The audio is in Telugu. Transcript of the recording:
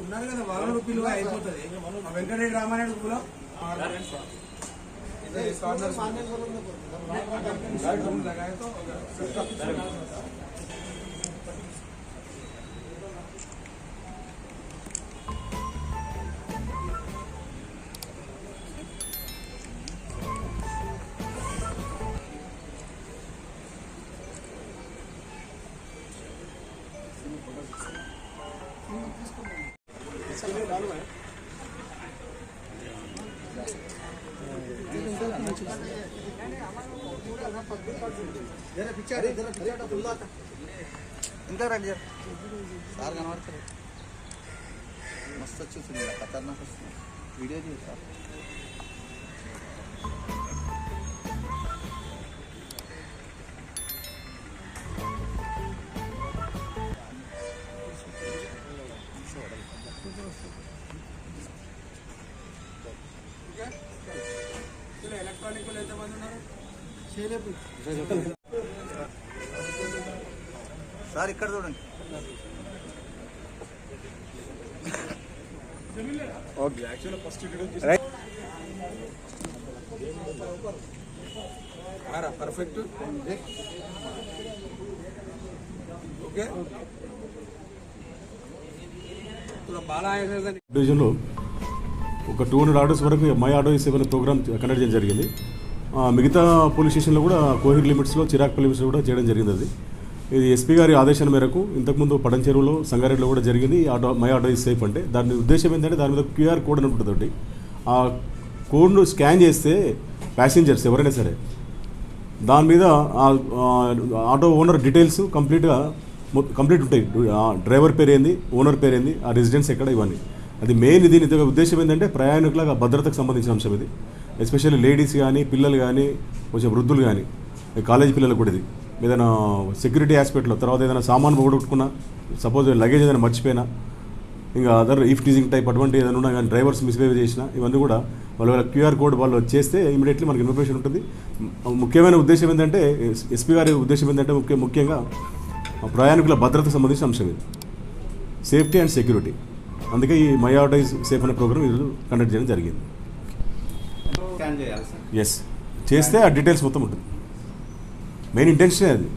ఉన్నారు కదా వాళ్ళ రూపీలుగా అయిపోతుంది. వెంకటరెడ్డి రామారెడ్డి కులం ఇంకా రండి సార్ కనబడతారు. మస్తు వచ్చేసింది, ఖతర్నాక్ వస్తుంది. వీడియో తీస్తారు. ఎలక్ట్రానిక్ ఎంతమంది ఉన్నారు సార్? ఇక్కడ చూడండి. పర్ఫెక్ట్. ఓకే. డివిజన్లో ఒక 200 ఆర్డర్స్ వరకు మై ఆర్డర్ సేవల ప్రోగ్రామ్ కండక్ట్ చేయడం జరిగింది. మిగతా పోలీస్ స్టేషన్లో కూడా కోహిర్ లిమిట్స్లో, చిరాక్పల్లి లిమిట్స్లో కూడా చేయడం జరిగింది. ఇది ఎస్పీ గారి ఆదేశాల మేరకు ఇంతకుముందు పడం చెరువులో, సంగారెడ్డిలో కూడా జరిగింది. మై ఆర్డర్ ఈజ్ సేఫ్ అంటే దాని ఉద్దేశం ఏంటంటే దాని మీద క్యూఆర్ కోడ్ అని ఉంటుంది. ఆ కోడ్ను స్కాన్ చేస్తే ప్యాసింజర్స్ ఎవరైనా సరే దాని మీద ఆటో ఓనర్ డీటెయిల్స్ కంప్లీట్ ఉంటాయి. డ్రైవర్ పేరు ఏంది, ఓనర్ పేరు ఏంది, ఆ రెసిడెన్స్ ఎక్కడ, ఇవన్నీ. అది మెయిన్. దీని ఉద్దేశం ఏంటంటే ప్రయాణికుల భద్రతకు సంబంధించిన అంశం ఇది. ఎస్పెషల్లీ లేడీస్ కానీ, పిల్లలు కానీ, కొంచెం వృద్ధులు కానీ, కాలేజీ పిల్లలు కూడా ఇది ఏదైనా సెక్యూరిటీ ఆస్పెక్ట్లో. తర్వాత ఏదైనా సామాన్ పోగొట్టుకున్నా, సపోజ్ లగేజ్ ఏదైనా మర్చిపోయినా, ఇంకా అదర్ ఈఫ్ టీజింగ్ టైప్ అటువంటి ఏదైనా ఉన్నా కానీ, డ్రైవర్స్ మిస్బిహేవ్ చేసినా, ఇవన్నీ కూడా వాళ్ళ క్యూఆర్ కోడ్ వాళ్ళు చేస్తే ఇమీడియట్లీ మనకి ఇన్ఫర్మేషన్ ఉంటుంది. ముఖ్యమైన ఉద్దేశం ఏంటంటే, ఎస్పీ గారి ఉద్దేశం ఏంటంటే ముఖ్యంగా ప్రయాణికుల భద్రతకు సంబంధించిన అంశం ఇది, సేఫ్టీ అండ్ సెక్యూరిటీ. అందుకే ఈ మై ఆర్డర్ ఈజ్ సేఫ్ అనే ప్రోగ్రామ్ ఈరోజు కండక్ట్ చేయడం జరిగింది. ఎస్, చేస్తే ఆ డీటెయిల్స్ మొత్తం ఉంటుంది. మెయిన్ ఇంటెన్షనే అది.